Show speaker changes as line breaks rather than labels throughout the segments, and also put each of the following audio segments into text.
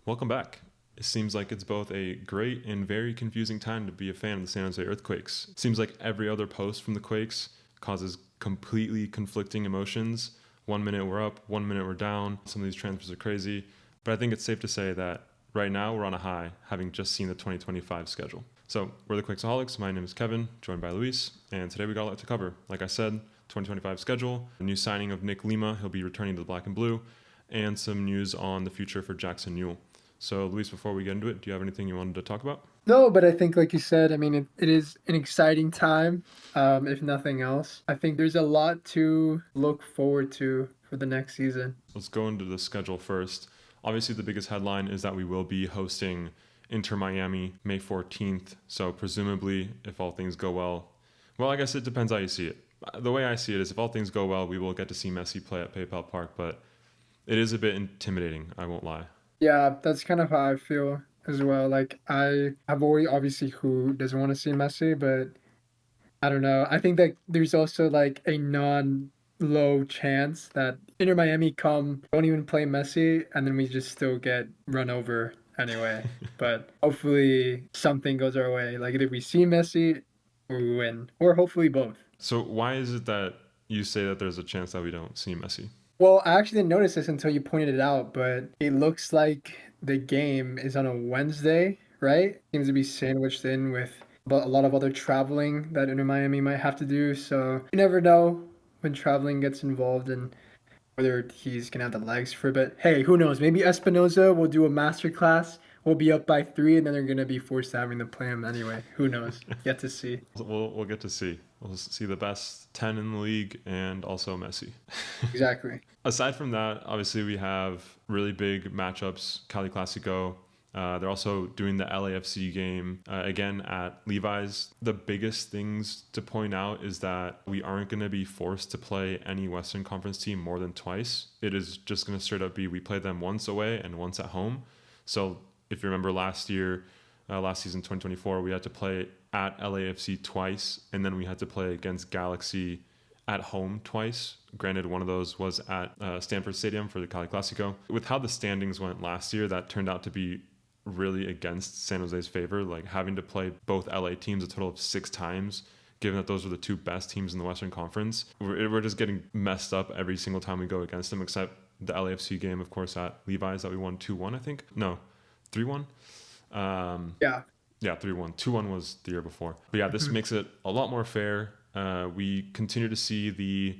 Welcome back. It seems like it's both a great and very confusing time to be a fan of the San Jose Earthquakes. It seems like every other post from the Quakes causes completely conflicting emotions. 1 minute we're up, 1 minute we're down. Some of these transfers are crazy. But I think it's safe to say that right now we're on a high, having just seen the 2025 schedule. So we're the Quakesaholics. My name is Kevin, joined by Luis, and today we got a lot to cover. Like I said, 2025 schedule, the new signing of Nick Lima, he'll be returning to the black and blue, and some news on the future for Jackson Yueill. So, Luis, before we get into it, do you have anything you wanted to talk about?
No, but I think, like you said, I mean, it is an exciting time, if nothing else. I think there's a lot to look forward to for the next season.
Let's go into the schedule first. Obviously, the biggest headline is that we will be hosting Inter Miami May 14th. So, presumably, if all things go well, I guess it depends how you see it. The way I see it is if all things go well, we will get to see Messi play at PayPal Park, but it is a bit intimidating, I won't lie.
Yeah, that's kind of how I feel as well. Like, I have always, obviously, who doesn't want to see Messi, but I don't know. I think that there's also like a low chance that Inter Miami don't even play Messi, and then we just still get run over anyway. But hopefully something goes our way. Like either we see Messi or we win, or hopefully both.
So, why is it that you say that there's a chance that we don't see Messi?
Well, I actually didn't notice this until you pointed it out, but it looks like the game is on a Wednesday, right? Seems to be sandwiched in with a lot of other traveling that Inter Miami might have to do. So you never know when traveling gets involved and whether he's gonna have the legs for a bit. Hey, who knows? Maybe Espinoza will do a master class. We'll be up by 3, and then they're gonna be forced to having to play him anyway. Who knows? Yet to see.
We'll get to see. We'll see the best 10 in the league and also Messi.
Exactly.
Aside from that, obviously we have really big matchups. Cali Classico. They're also doing the LAFC game again at Levi's. The biggest things to point out is that we aren't going to be forced to play any Western Conference team more than twice. It is just going to straight up be we play them once away and once at home. So if you remember last season 2024, we had to play at LAFC twice, and then we had to play against Galaxy at home twice. Granted, one of those was at Stanford Stadium for the Cali Classico. With how the standings went last year, that turned out to be really against San Jose's favor, like having to play both LA teams a total of 6 times, given that those were the 2 best teams in the Western Conference. We're just getting messed up every single time we go against them, except the LAFC game, of course, at Levi's that we won 2-1, I think. No, 3-1.
Yeah.
Yeah, 3-1. 2-1 was the year before. But yeah, this makes it a lot more fair. We continue to see the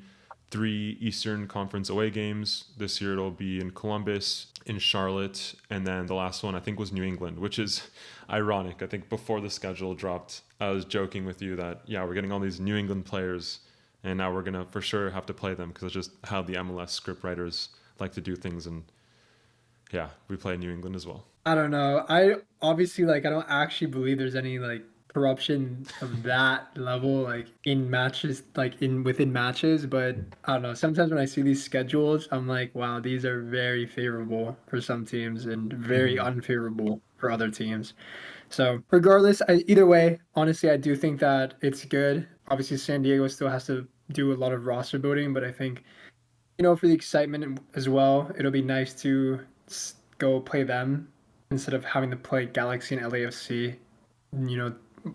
3 Eastern Conference away games. This year it'll be in Columbus, in Charlotte, and then the last one I think was New England, which is ironic. I think before the schedule dropped, I was joking with you that, yeah, we're getting all these New England players, and now we're going to for sure have to play them because it's just how the MLS script writers like to do things. And yeah, we play New England as well.
I don't know. I obviously I don't actually believe there's any corruption of that level in matches in within matches, but I don't know. Sometimes when I see these schedules, I'm like, wow, these are very favorable for some teams and very unfavorable for other teams. So regardless, either way, honestly, I do think that it's good. Obviously, San Diego still has to do a lot of roster building, but I think for the excitement as well, it'll be nice to go play them instead of having to play Galaxy and LAFC,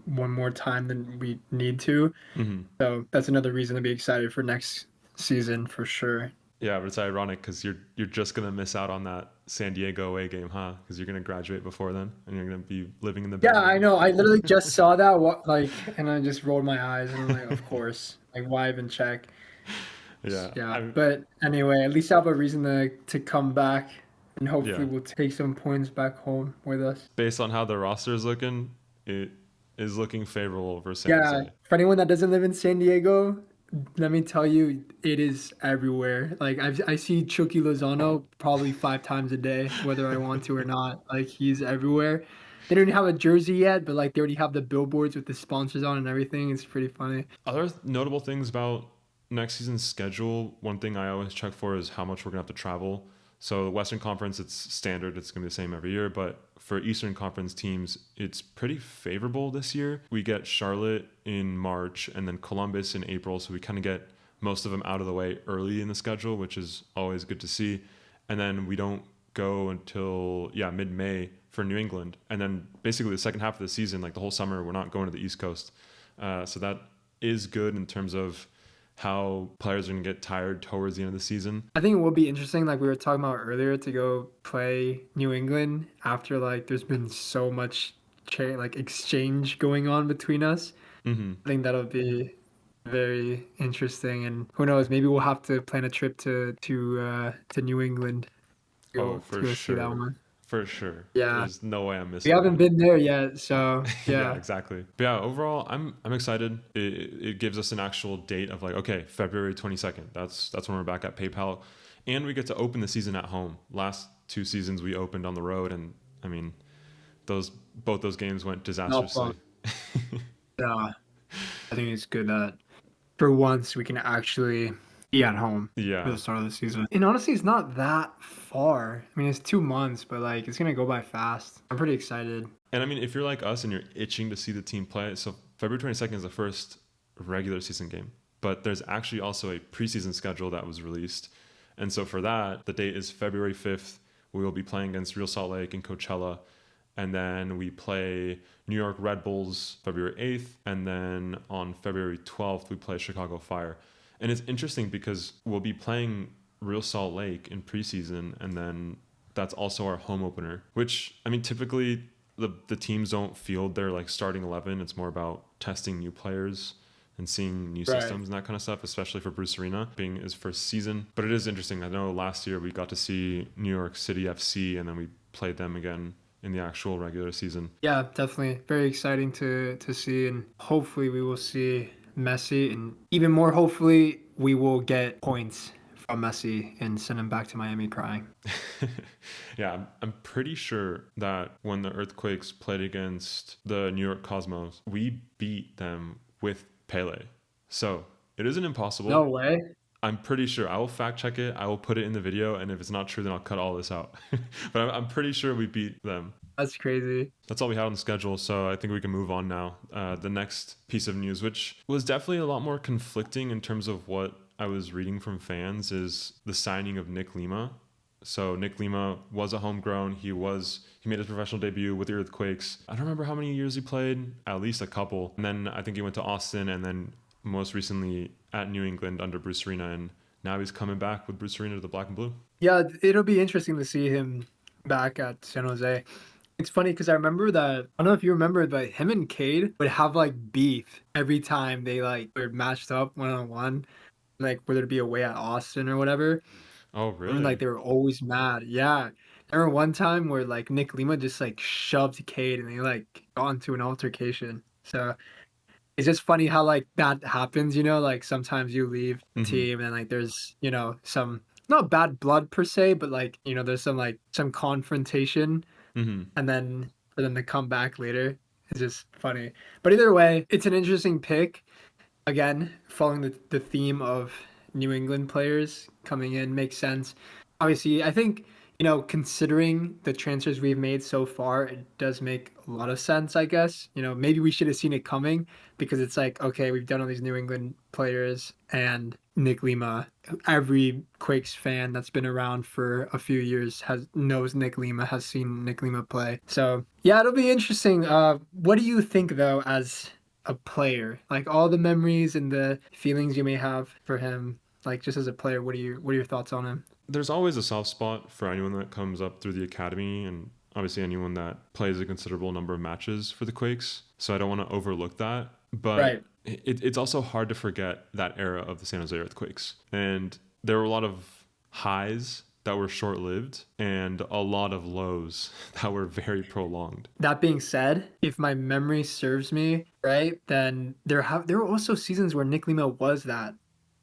one more time than we need to. So that's another reason to be excited for next season for sure.
Yeah, but it's ironic because you're just gonna miss out on that San Diego away game, huh? Because you're gonna graduate before then, and you're gonna be living in the
Yeah,
Bay
I
Area.
know. I literally just saw that, and I just rolled my eyes, and I'm like, of course, why even check?
Yeah,
Yeah, but anyway, at least I have a reason to come back, and
yeah.
hopefully we'll take some points back home with us.
Based on how the roster is looking, it is looking favorable for San
Yeah,
Jose.
for anyone that doesn't live in San Diego, let me tell you, it is everywhere. I see Chucky Lozano probably 5 times a day, whether I want to or not. Like he's everywhere. They don't have a jersey yet, but they already have the billboards with the sponsors on and everything. It's pretty funny.
Other notable things about next season's schedule, one thing I always check for is how much we're gonna have to travel. So the Western Conference, it's standard. It's going to be the same every year. But for Eastern Conference teams, it's pretty favorable this year. We get Charlotte in March and then Columbus in April. So we kind of get most of them out of the way early in the schedule, which is always good to see. And then we don't go until mid-May for New England, and then basically the second half of the season, like the whole summer, we're not going to the East Coast. So that is good in terms of how players are going to get tired towards the end of the season.
I think it will be interesting, like we were talking about earlier, to go play New England after like there's been so much like exchange going on between us.
Mm-hmm.
I think that'll be very interesting, and who knows, maybe we'll have to plan a trip to New England
Oh,
to
for
go see that
sure.
one.
For sure.
Yeah,
There's no way I'm
we
missing
haven't
that.
been there yet, so
Yeah,
yeah.
exactly. But yeah, overall, I'm excited. It gives us an actual date of like, okay, February 22nd. That's when we're back at PayPal, and we get to open the season at home. Last 2 seasons we opened on the road, and I mean, both those games went
Not
disastrously.
fun. Yeah, I think it's good that for once we can actually be at home for
Yeah.
the start of the season. And honestly, it's not that far. I mean, it's 2 months, but like it's gonna go by fast. I'm pretty excited.
And I mean, if you're like us and you're itching to see the team play, so February 22nd is the first regular season game, but there's actually also a preseason schedule that was released. And so for that, the date is February 5th. We will be playing against Real Salt Lake and Coachella. And then we play New York Red Bulls February 8th. And then on February 12th, we play Chicago Fire. And it's interesting because we'll be playing Real Salt Lake in preseason, and then that's also our home opener, which, I mean, typically the teams don't field their like starting 11. It's more about testing new players and seeing new
Right.
systems and that kind of stuff, especially for Bruce Arena being his first season. But it is interesting. I know last year we got to see New York City FC, and then we played them again in the actual regular season.
Yeah, definitely. Very exciting to see, and hopefully we will see Messi, and even more hopefully we will get points from Messi and send him back to Miami crying.
Yeah, I'm pretty sure that when the Earthquakes played against the New York Cosmos, we beat them with Pele. So it isn't impossible.
No way.
I'm pretty sure. I will fact check it. I will put it in the video, and if it's not true, then I'll cut all this out. But I'm pretty sure we beat them.
That's crazy.
That's all we had on the schedule, so I think we can move on now. The next piece of news, which was definitely a lot more conflicting in terms of what I was reading from fans, is the signing of Nick Lima. So Nick Lima was a homegrown. He made his professional debut with the Earthquakes. I don't remember how many years he played, at least a couple. And then I think he went to Austin, and then most recently at New England under Bruce Arena, and now he's coming back with Bruce Arena to the black and blue.
Yeah, it'll be interesting to see him back at San Jose. It's funny because I remember that, I don't know if you remember, but him and Cade would have like beef every time they like were matched up one on one, like whether it be away at Austin or whatever.
Oh,
I remember like
really?
they were always mad. Yeah. I remember one time where like Nick Lima just like shoved Cade and they like got into an altercation. So it's just funny how like that happens, like sometimes you leave the
Mm-hmm.
team and like there's, some not bad blood per se, but like, there's some confrontation,
Mm-hmm.
and then for them to come back later is just funny. But either way, it's an interesting pick. Again, following the theme of New England players coming in makes sense. Obviously, I think, considering the transfers we've made so far, it does make a lot of sense, I guess. Maybe we should have seen it coming because it's like, okay, we've done all these New England players and Nick Lima. Every Quakes fan that's been around for a few years knows Nick Lima, has seen Nick Lima play. So yeah, it'll be interesting. What do you think though, as a player, like all the memories and the feelings you may have for him, like just as a player, what are your thoughts on him?
There's always a soft spot for anyone that comes up through the academy, and obviously anyone that plays a considerable number of matches for the Quakes. So I don't want to overlook that. But
Right.
it's also hard to forget that era of the San Jose Earthquakes. And there were a lot of highs that were short lived and a lot of lows that were very prolonged.
That being said, if my memory serves me right, then there were also seasons where Nick Lima was that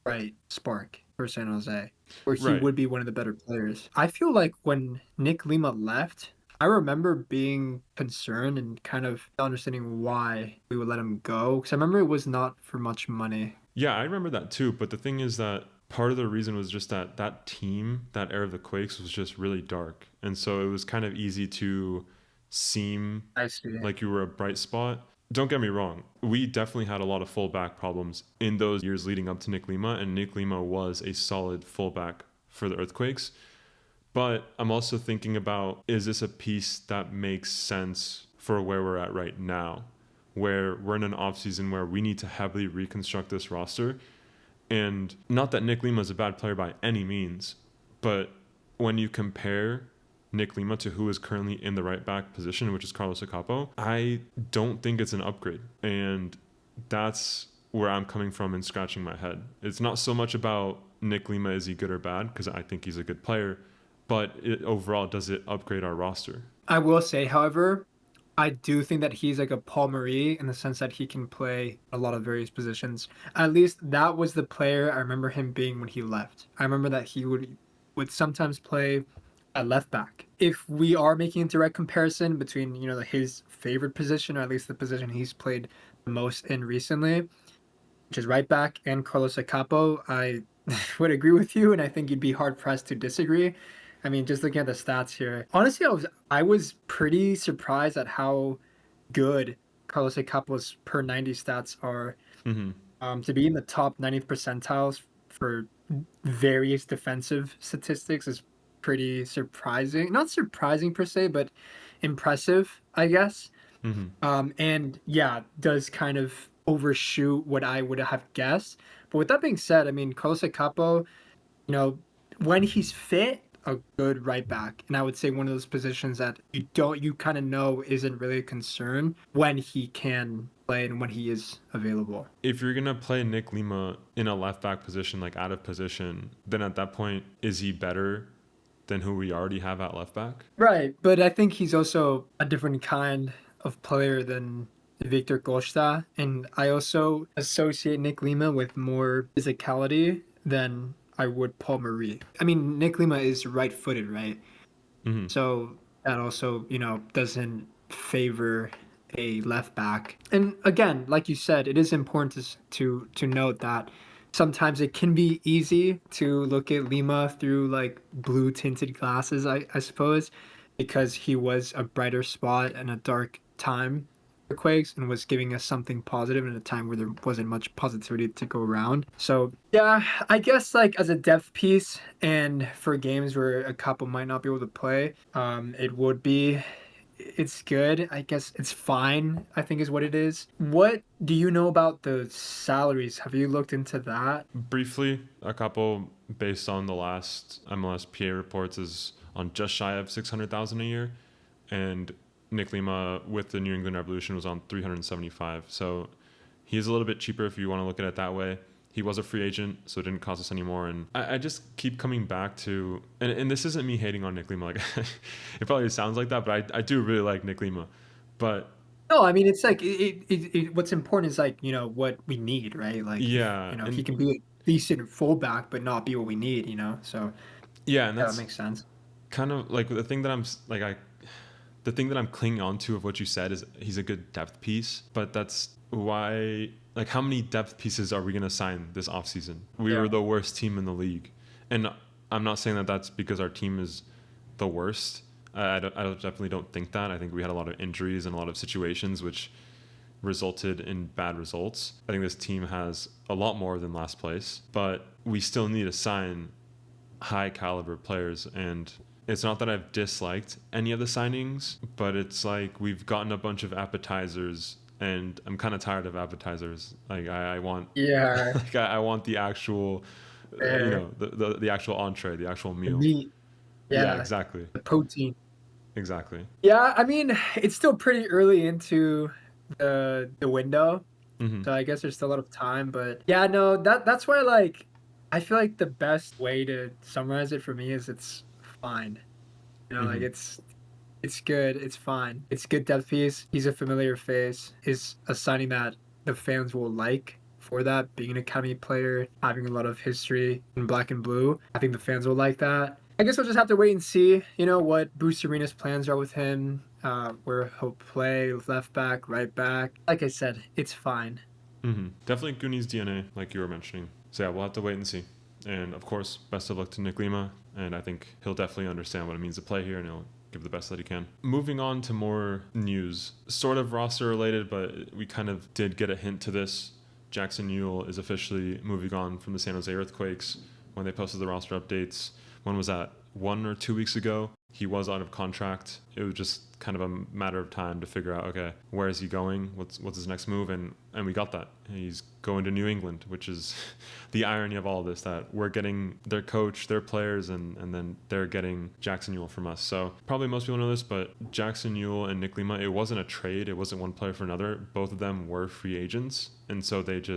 bright spark for San Jose, where he
Right.
would be one of the better players. I feel like when Nick Lima left, I remember being concerned and kind of not understanding why we would let him go. Because I remember it was not for much money.
Yeah, I remember that too. But the thing is that part of the reason was just that team, that era of the Quakes was just really dark. And so it was kind of easy to seem
I see.
like you were a bright spot. Don't get me wrong. We definitely had a lot of fullback problems in those years leading up to Nick Lima, and Nick Lima was a solid fullback for the Earthquakes. But I'm also thinking about, is this a piece that makes sense for where we're at right now, where we're in an offseason where we need to heavily reconstruct this roster? And not that Nick Lima is a bad player by any means, but when you compare Nick Lima to who is currently in the right back position, which is Carlos Acapo, I don't think it's an upgrade. And that's where I'm coming from and scratching my head. It's not so much about Nick Lima, is he good or bad, because I think he's a good player, but overall, does it upgrade our roster?
I will say, however, I do think that he's like a Paul Marie in the sense that he can play a lot of various positions. At least that was the player I remember him being when he left. I remember that he would sometimes play at left back. If we are making a direct comparison between, his favorite position, or at least the position he's played the most in recently, which is right back, and Carlos Acapo, I would agree with you, and I think you'd be hard pressed to disagree. I mean, just looking at the stats here, honestly, I was pretty surprised at how good Carlos Acapo's per 90 stats are.
Mm-hmm.
To be in the top 90th percentiles for various defensive statistics is pretty surprising. Not surprising per se, but impressive, I guess.
Mm-hmm.
And yeah, does kind of overshoot what I would have guessed. But with that being said, I mean, Carlos Acapo, when he's fit, a good right back. And I would say one of those positions that you kind of know isn't really a concern when he can play and when he is available.
If you're going to play Nick Lima in a left back position, like out of position, then at that point, is he better than who we already have at left back?
Right. But I think he's also a different kind of player than Victor Costa. And I also associate Nick Lima with more physicality than I would Paul Marie. I mean, Nick Lima is right-footed, right?
Mm-hmm.
So that also, doesn't favor a left back. And again, like you said, it is important to note that sometimes it can be easy to look at Lima through like blue tinted glasses, I suppose, because he was a brighter spot and a dark time for Quakes and was giving us something positive in a time where there wasn't much positivity to go around. So yeah, I guess like as a depth piece and for games where a couple might not be able to play, it's good. I guess it's fine, I think is what it is. What do you know about the salaries? Have you looked into that?
Briefly, a couple based on the last MLS PA reports is on just shy of 600,000 a year, and Nick Lima with the New England Revolution was on 375. So he's a little bit cheaper if you want to look at it that way. He was a free agent, so it didn't cost us anymore. And I just keep coming back to, and this isn't me hating on Nick Lima. Like it probably sounds like that, but I do really like Nick Lima. But
no, I mean it's like what's important is like what we need, right? Like
yeah,
if, he can be a decent fullback, but not be what we need. So
yeah, and
that makes sense.
Kind of like the thing that the thing that I'm clinging on to of what you said is he's a good depth piece, but that's why, like, how many depth pieces are we going to sign this offseason? We were the worst team in the league. And I'm not saying that that's because our team is the worst. I definitely don't think that. I think we had a lot of injuries and a lot of situations which resulted in bad results. I think this team has a lot more than last place, but we still need to sign high caliber players. And it's not that I've disliked any of the signings, but it's like we've gotten a bunch of appetizers, and I'm kind of tired of appetizers. Like I want, like I want the actual, the actual entree, the actual meal.
The meat,
Yeah, exactly.
the protein.
Exactly.
Yeah, I mean it's still pretty early into the window,
Mm-hmm.
so I guess there's still a lot of time. But yeah, no, that's why like I feel like the best way to summarize it for me is it's fine. Like it's good. It's fine. It's good depth piece. He's a familiar face. Is a signing that the fans will like for that, being an academy player, having a lot of history in black and blue. I think the fans will like that. I guess we'll just have to wait and see, what Bruce Arena's plans are with him, where he'll play, left back, right back. Like I said, it's fine.
Mm-hmm. Definitely Goonies DNA, like you were mentioning. So yeah, we'll have to wait and see. And of course, best of luck to Nick Lima. And I think he'll definitely understand what it means to play here, and he'll give the best that he can. Moving on to more news, sort of roster related, but we kind of did get a hint to this. Jackson Yueill is officially moving on from the San Jose Earthquakes when they posted the roster updates. When was that? 1 or 2 weeks ago. He was out of contract. It was just kind of a matter of time to figure out, okay, where is he going? What's his next move? And we got that. He's going to New England, which is the irony of all this, that we're getting their coach, their players, and then they're getting Jackson Yueill from us. So probably most people know this, but Jackson Yueill and Nick Lima, it wasn't a trade. It wasn't one player for another. Both of them were free agents. And so it's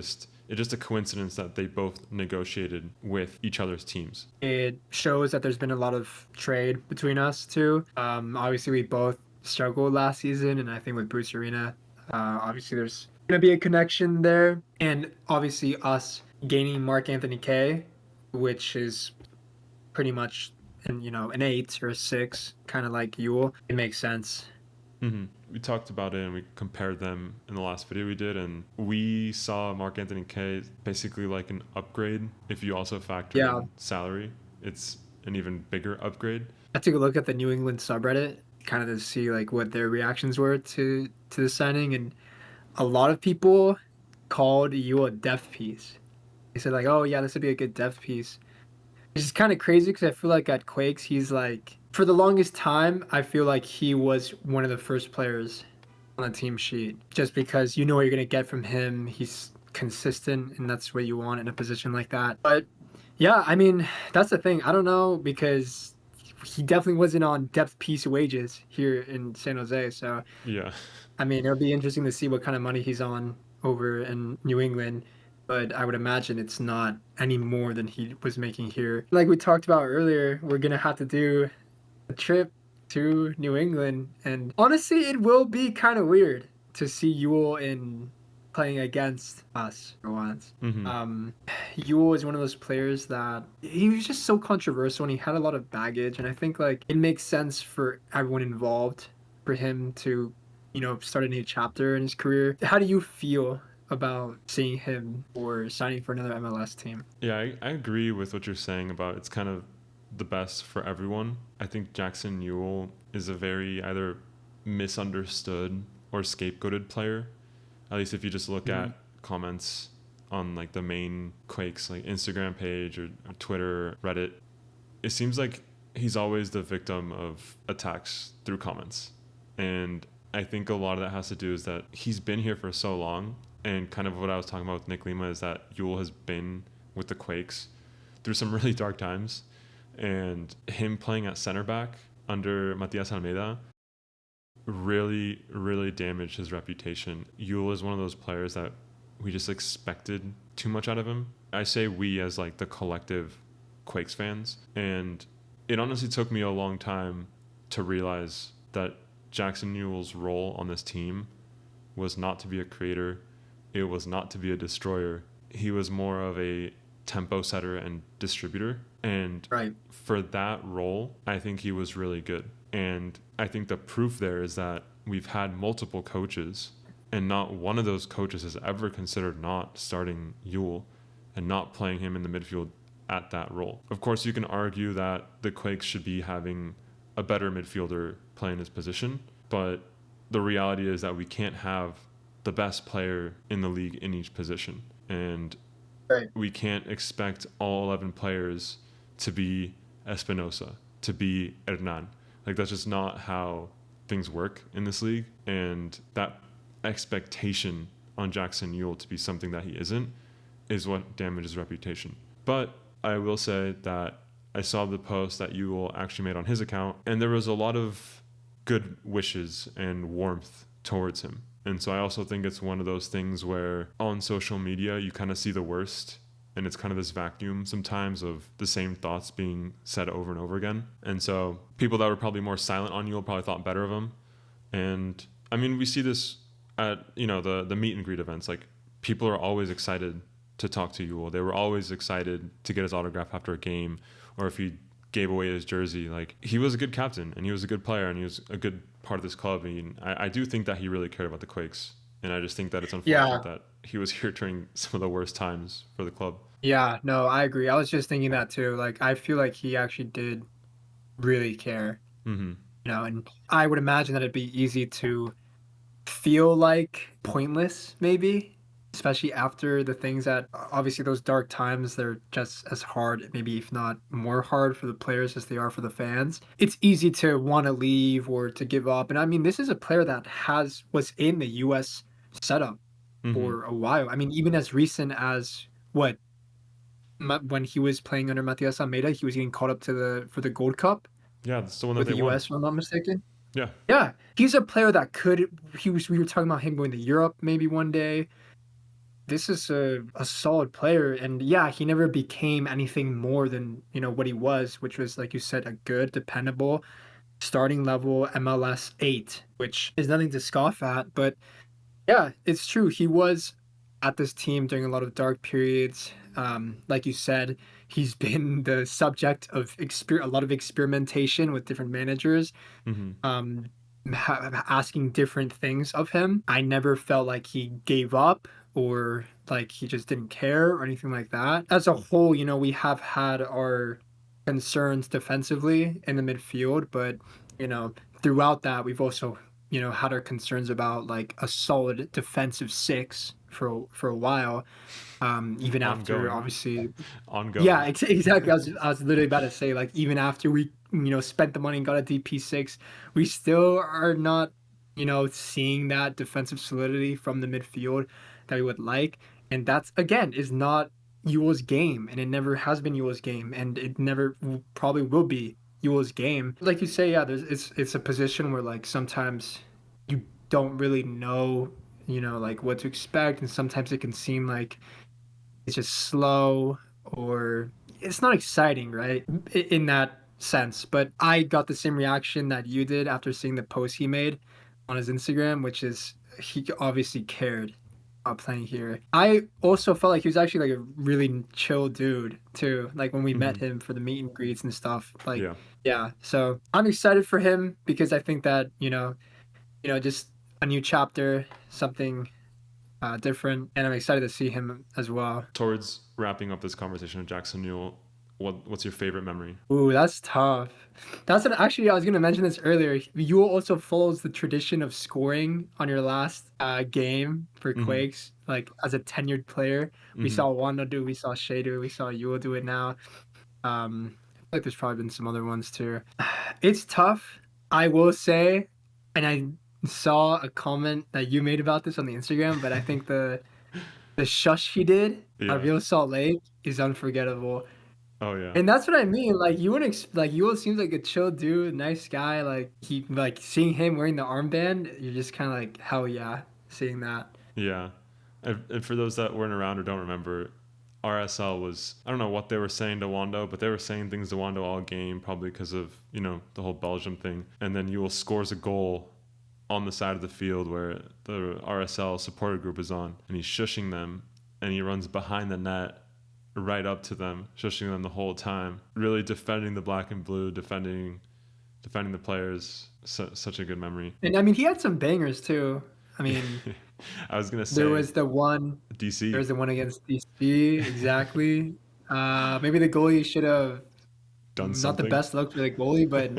just a coincidence that they both negotiated with each other's teams.
It shows that there's been a lot of trade between us two. Obviously, we both struggled last season, and I think with Bruce Arena, obviously there's going to be a connection there. And obviously us gaining Mark Anthony K, which is pretty much an 8 or a 6, kind of like Yueill. It makes sense.
Mm-hmm. We talked about it and we compared them in the last video we did, and we saw Mark Anthony K basically like an upgrade. If you also factor in salary, it's an even bigger upgrade.
I took a look at the New England subreddit kind of to see like what their reactions were to the signing, and a lot of people called Yueill a depth piece. They said like, oh yeah, this would be a good depth piece. It's just kind of crazy because I feel like at Quakes, he's like, for the longest time, I feel like he was one of the first players on the team sheet, just because you know what you're going to get from him. He's consistent, and that's what you want in a position like that. But yeah, I mean, that's the thing. I don't know, because he definitely wasn't on depth piece wages here in San Jose. So
yeah,
I mean, it'll be interesting to see what kind of money he's on over in New England. But I would imagine it's not any more than he was making here. Like we talked about earlier, we're going to have to do a trip to New England. And honestly, it will be kind of weird to see Yueill in playing against us for once.
Mm-hmm.
Yueill is one of those players that he was just so controversial and he had a lot of baggage. And I think like it makes sense for everyone involved for him to, start a new chapter in his career. How do you feel about seeing him or signing for another MLS team?
Yeah, I agree with what you're saying about it's kind of the best for everyone. I think Jackson Yueill is a very either misunderstood or scapegoated player. At least if you just look at comments on like the main Quakes like Instagram page or Twitter, Reddit, it seems like he's always the victim of attacks through comments. And I think a lot of that has to do is that he's been here for so long. And kind of what I was talking about with Nick Lima is that Yueill has been with the Quakes through some really dark times. And him playing at center back under Matias Almeida really, really damaged his reputation. Yueill is one of those players that we just expected too much out of him. I say we as like the collective Quakes fans. And it honestly took me a long time to realize that Jackson Yueill's role on this team was not to be a creator. It was not to be a destroyer. He was more of a tempo setter and distributor. And for that role, I think he was really good. And I think the proof there is that we've had multiple coaches, and not one of those coaches has ever considered not starting Yueill and not playing him in the midfield at that role. Of course, you can argue that the Quakes should be having a better midfielder playing his position, but the reality is that we can't have the best player in the league in each position. And we can't expect all 11 players to be Espinosa, to be Hernan. Like, that's just not how things work in this league. And that expectation on Jackson Yueill to be something that he isn't is what damages reputation. But I will say that I saw the post that Yueill actually made on his account, and there was a lot of good wishes and warmth towards him. And so I also think it's one of those things where on social media, you kind of see the worst, and it's kind of this vacuum sometimes of the same thoughts being said over and over again. And so people that were probably more silent on Yueill probably thought better of him. And I mean, we see this at, the meet and greet events. Like, people are always excited to talk to Yueill. They were always excited to get his autograph after a game, or if he gave away his jersey. Like, he was a good captain and he was a good player and he was a good part of this club. I mean, I do think that he really cared about the Quakes, and I just think that it's unfortunate that he was here during some of the worst times for the club.
Yeah, no, I agree. I was just thinking that too. Like, I feel like he actually did really care.
Mm-hmm.
And I would imagine that it'd be easy to feel like pointless, maybe, especially after the things that obviously those dark times, they're just as hard, maybe if not more hard for the players as they are for the fans. It's easy to want to leave or to give up. And I mean, this is a player that was in the US setup
Mm-hmm.
for a while. I mean, even as recent as what when he was playing under Matias Almeida, he was getting called up to the for the Gold Cup
Yeah, that's the one that
with
they
the
won.
US, if I'm not mistaken.
Yeah.
Yeah, he's a player that could. We were talking about him going to Europe maybe one day. This is a solid player, and yeah, he never became anything more than what he was, which was like you said, a good, dependable starting level MLS 8, which is nothing to scoff at. But yeah, it's true. He was at this team during a lot of dark periods. Like you said, he's been the subject of a lot of experimentation with different managers,
Mm-hmm.
um, asking different things of him. I never felt like he gave up or like he just didn't care or anything like that. As a whole, we have had our concerns defensively in the midfield, but you know, throughout that, we've also had our concerns about like a solid defensive six for a while. Even after
Ongoing.
obviously yeah,
Ongoing.
exactly. I was literally about to say, like, even after we, spent the money and got a DP6, we still are not, seeing that defensive solidity from the midfield that we would like. And that's again is not Yueill's game, and it never has been Yueill's game, and it never probably will be Yueill's game. Like you say, yeah, it's a position where like sometimes you don't really know, like what to expect, and sometimes it can seem like it's just slow or it's not exciting, right? In that sense. But I got the same reaction that you did after seeing the post he made on his Instagram, which is he obviously cared about playing here. I also felt like he was actually like a really chill dude too. Like when we met
Mm-hmm.
him for the meet and greets and stuff. Like,
Yeah.
yeah. So I'm excited for him because I think that, just a new chapter, something different, and I'm excited to see him as well.
Towards wrapping up this conversation with Jackson Yueill, what's your favorite memory?
Ooh, that's tough. Actually, I was gonna mention this earlier. You also follows the tradition of scoring on your last game for
Mm-hmm.
Quakes, like as a tenured player. We
Mm-hmm.
saw Wando do, we saw Shay do, we saw Yule do it now. I feel like there's probably been some other ones too. It's tough, I will say, and I saw a comment that you made about this on the Instagram, but I think the shush he did at
Yeah.
Real Salt Lake is unforgettable.
Oh yeah.
And that's what I mean. Like you wouldn't like Yule seems like a chill dude, nice guy. Like he like seeing him wearing the armband, you're just kind of like hell yeah, seeing that.
Yeah. And for those that weren't around or don't remember, RSL was, I don't know what they were saying to Wando, but they were saying things to Wando all game, probably because of, the whole Belgium thing. And then Yueill scores a goal on the side of the field where the RSL supporter group is on, and he's shushing them, and he runs behind the net right up to them, shushing them the whole time, really defending the black and blue, defending the players. Such a good memory.
And I mean, he had some bangers too. I mean,
I was gonna
there
say
was the one, there
DC
was the one against DC, exactly. Maybe the goalie should have
done
not the
something.
best look for the goalie, but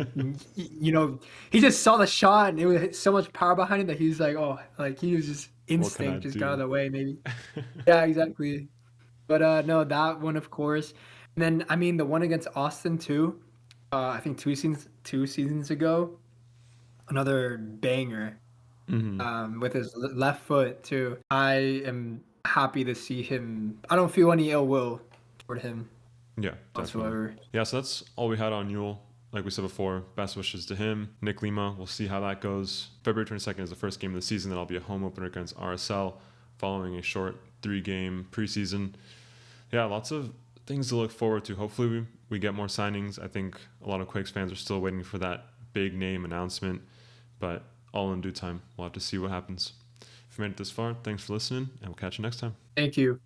he just saw the shot and it was so much power behind it that he's like, oh, like he was just
What can I
instinct, just got out of
do?
the way, maybe. Yeah, exactly. But no, that one of course. And then I mean the one against Austin too. I think two seasons ago, another banger.
Hmm.
With his left foot too. I am happy to see him. I don't feel any ill will toward him
Yeah, definitely.
whatsoever.
Yeah, so that's all we had on Yueill. Like we said before, best wishes to him. Nick Lima, we'll see how that goes. February 22nd is the first game of the season. That'll be a home opener against RSL, following a short 3-game preseason. Yeah, lots of things to look forward to. Hopefully, we get more signings. I think a lot of Quakes fans are still waiting for that big name announcement, but all in due time. We'll have to see what happens. If you made it this far, thanks for listening, and we'll catch you next time.
Thank you.